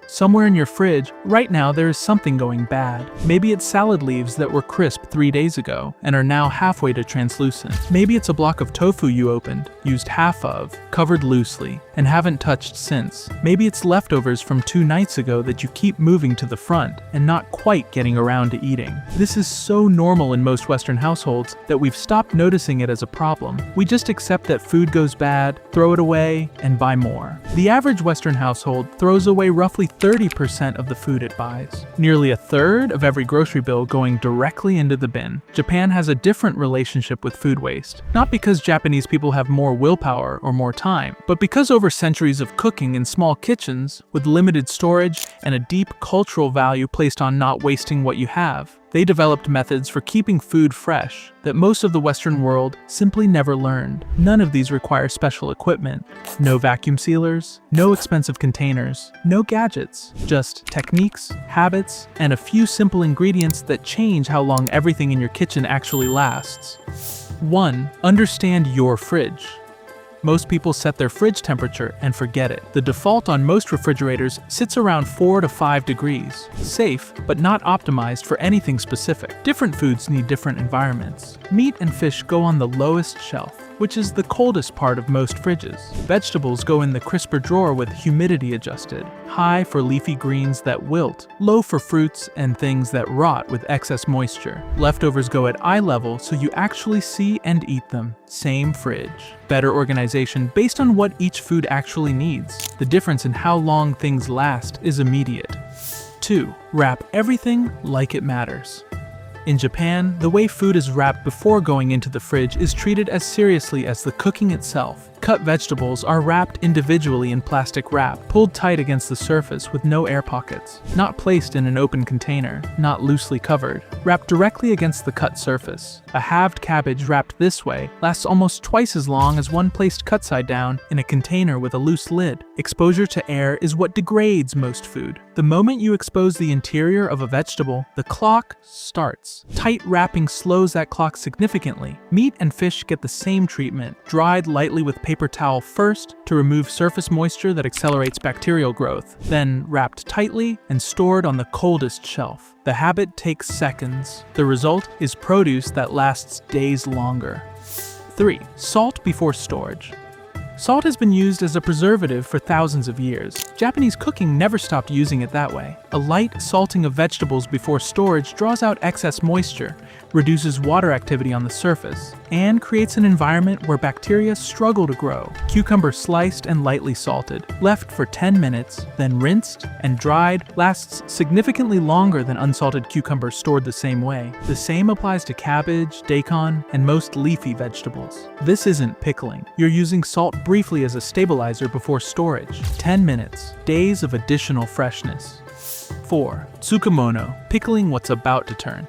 Somewhere in your fridge, right now there is something going bad. Maybe it's salad leaves that were crisp 3 days ago and are now halfway to translucent. Maybe it's a block of tofu you opened, used half of, covered loosely, and haven't touched since. Maybe it's leftovers from 2 nights ago that you keep moving to the front and not quite getting around to eating. This is so normal in most Western households that we've stopped noticing it as a problem. We just accept that food goes bad, throw it away, and buy more. The average Western household throws away roughly 30% of the food it buys. Nearly a third of every grocery bill going directly into the bin. Japan has a different relationship with food waste. Not because Japanese people have more willpower or more time, but because over centuries of cooking in small kitchens, with limited storage and a deep cultural value placed on not wasting what you have, they developed methods for keeping food fresh that most of the Western world simply never learned. None of these require special equipment. No vacuum sealers, no expensive containers, no gadgets. Just techniques, habits, and a few simple ingredients that change how long everything in your kitchen actually lasts. 1. Understand your fridge. Most people set their fridge temperature and forget it. The default on most refrigerators sits around 4 to 5 degrees. Safe, but not optimized for anything specific. Different foods need different environments. Meat and fish go on the lowest shelf, which is the coldest part of most fridges. Vegetables go in the crisper drawer with humidity adjusted. High for leafy greens that wilt. Low for fruits and things that rot with excess moisture. Leftovers go at eye level so you actually see and eat them. Same fridge. Better organization based on what each food actually needs. The difference in how long things last is immediate. 2. Wrap everything like it matters. In Japan, the way food is wrapped before going into the fridge is treated as seriously as the cooking itself. Cut vegetables are wrapped individually in plastic wrap, pulled tight against the surface with no air pockets. Not placed in an open container, not loosely covered. Wrapped directly against the cut surface. A halved cabbage wrapped this way lasts almost twice as long as one placed cut side down in a container with a loose lid. Exposure to air is what degrades most food. The moment you expose the interior of a vegetable, the clock starts. Tight wrapping slows that clock significantly. Meat and fish get the same treatment, dried lightly with paper towel first to remove surface moisture that accelerates bacterial growth, then wrapped tightly and stored on the coldest shelf. The habit takes seconds. The result is produce that lasts days longer. 3. Salt before storage. Salt has been used as a preservative for thousands of years. Japanese cooking never stopped using it that way. A light salting of vegetables before storage draws out excess moisture, reduces water activity on the surface, and creates an environment where bacteria struggle to grow. Cucumber sliced and lightly salted, left for 10 minutes, then rinsed and dried, lasts significantly longer than unsalted cucumber stored the same way. The same applies to cabbage, daikon, and most leafy vegetables. This isn't pickling. You're using salt briefly as a stabilizer before storage. 10 minutes, days of additional freshness. 4. Tsukemono, pickling what's about to turn.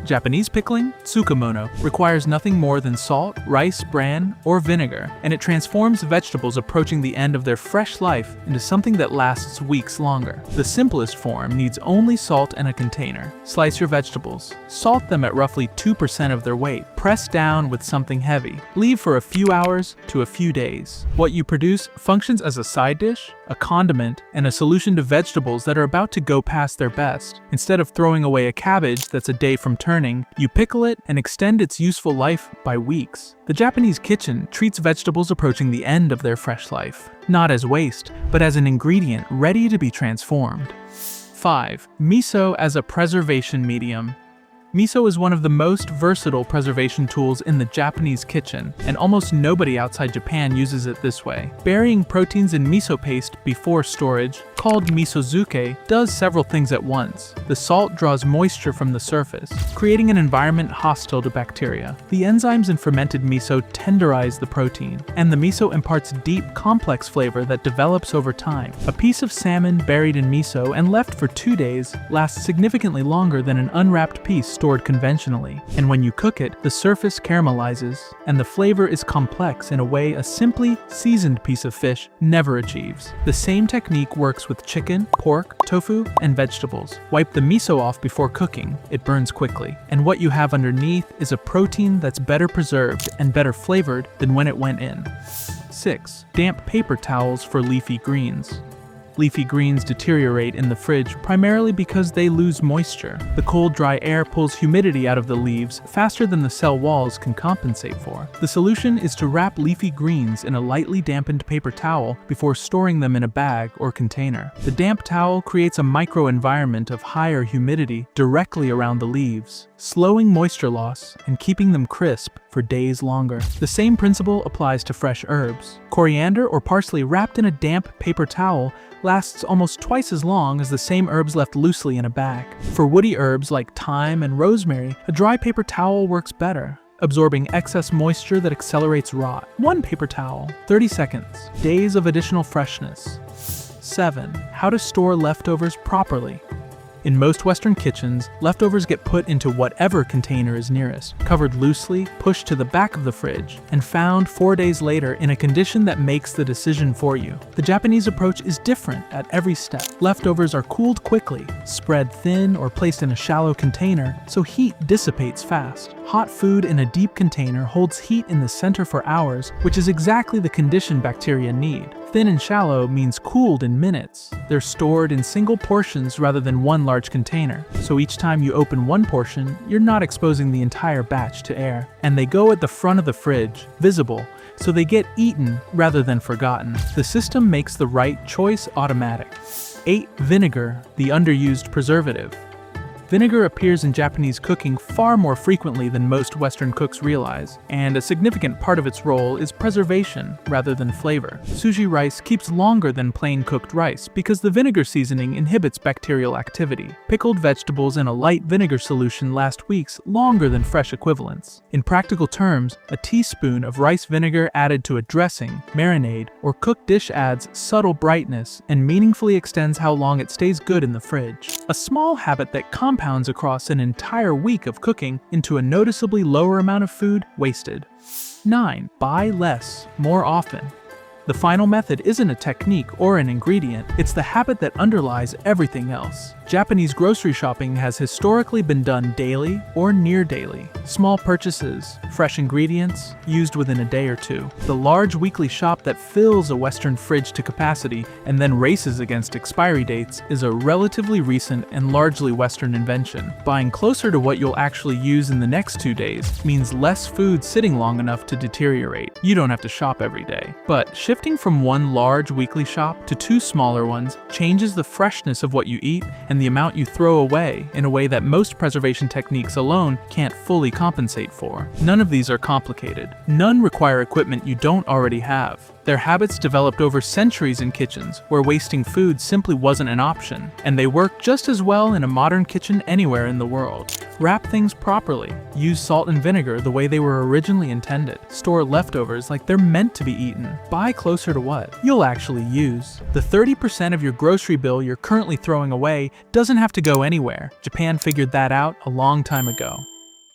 Japanese pickling, tsukemono, requires nothing more than salt, rice, bran, or vinegar, and it transforms vegetables approaching the end of their fresh life into something that lasts weeks longer. The simplest form needs only salt and a container. Slice your vegetables. Salt them at roughly 2% of their weight. Press down with something heavy. Leave for a few hours to a few days. What you produce functions as a side dish, a condiment, and a solution to vegetables that are about to go past their best. Instead of throwing away a cabbage that's a day from turning, you pickle it and extend its useful life by weeks. The Japanese kitchen treats vegetables approaching the end of their fresh life, not as waste, but as an ingredient ready to be transformed. 5. Miso as a preservation medium. Miso is one of the most versatile preservation tools in the Japanese kitchen, and almost nobody outside Japan uses it this way. Burying proteins in miso paste before storage, called misozuke, does several things at once. The salt draws moisture from the surface, creating an environment hostile to bacteria. The enzymes in fermented miso tenderize the protein, and the miso imparts deep, complex flavor that develops over time. A piece of salmon buried in miso and left for 2 days lasts significantly longer than an unwrapped piece stored conventionally, and when you cook it, the surface caramelizes, and the flavor is complex in a way a simply seasoned piece of fish never achieves. The same technique works with chicken, pork, tofu, and vegetables. Wipe the miso off before cooking. It burns quickly, and what you have underneath is a protein that's better preserved and better flavored than when it went in. 6. Damp paper towels for leafy greens. Leafy greens deteriorate in the fridge primarily because they lose moisture. The cold, dry air pulls humidity out of the leaves faster than the cell walls can compensate for. The solution is to wrap leafy greens in a lightly dampened paper towel before storing them in a bag or container. The damp towel creates a microenvironment of higher humidity directly around the leaves, slowing moisture loss and keeping them crisp for days longer. The same principle applies to fresh herbs. Coriander or parsley wrapped in a damp paper towel lasts almost twice as long as the same herbs left loosely in a bag. For woody herbs like thyme and rosemary, a dry paper towel works better, absorbing excess moisture that accelerates rot. 1 paper towel, 30 seconds. Days of additional freshness. 7. How to store leftovers properly. In most Western kitchens, leftovers get put into whatever container is nearest, covered loosely, pushed to the back of the fridge, and found 4 days later in a condition that makes the decision for you. The Japanese approach is different at every step. Leftovers are cooled quickly, spread thin or placed in a shallow container so heat dissipates fast. Hot food in a deep container holds heat in the center for hours, which is exactly the condition bacteria need. Thin and shallow means cooled in minutes. They're stored in single portions rather than one large container, so each time you open one portion, you're not exposing the entire batch to air. And they go at the front of the fridge, visible, so they get eaten rather than forgotten. The system makes the right choice automatic. 8. Vinegar, the underused preservative. Vinegar appears in Japanese cooking far more frequently than most Western cooks realize, and a significant part of its role is preservation rather than flavor. Sushi rice keeps longer than plain cooked rice because the vinegar seasoning inhibits bacterial activity. Pickled vegetables in a light vinegar solution last weeks longer than fresh equivalents. In practical terms, a teaspoon of rice vinegar added to a dressing, marinade, or cooked dish adds subtle brightness and meaningfully extends how long it stays good in the fridge. A small habit that compounds across an entire week of cooking into a noticeably lower amount of food wasted. 9. Buy less, more often. The final method isn't a technique or an ingredient, it's the habit that underlies everything else. Japanese grocery shopping has historically been done daily or near daily. Small purchases, fresh ingredients, used within a day or two. The large weekly shop that fills a Western fridge to capacity and then races against expiry dates is a relatively recent and largely Western invention. Buying closer to what you'll actually use in the next 2 days means less food sitting long enough to deteriorate. You don't have to shop every day. But shifting from one large weekly shop to 2 smaller ones changes the freshness of what you eat and the amount you throw away in a way that most preservation techniques alone can't fully compensate for. None of these are complicated. None require equipment you don't already have. They're habits developed over centuries in kitchens where wasting food simply wasn't an option, and they work just as well in a modern kitchen anywhere in the world. Wrap things properly. Use salt and vinegar the way they were originally intended. Store leftovers like they're meant to be eaten. Buy closer to what you'll actually use. The 30% of your grocery bill you're currently throwing away doesn't have to go anywhere. Japan figured that out a long time ago.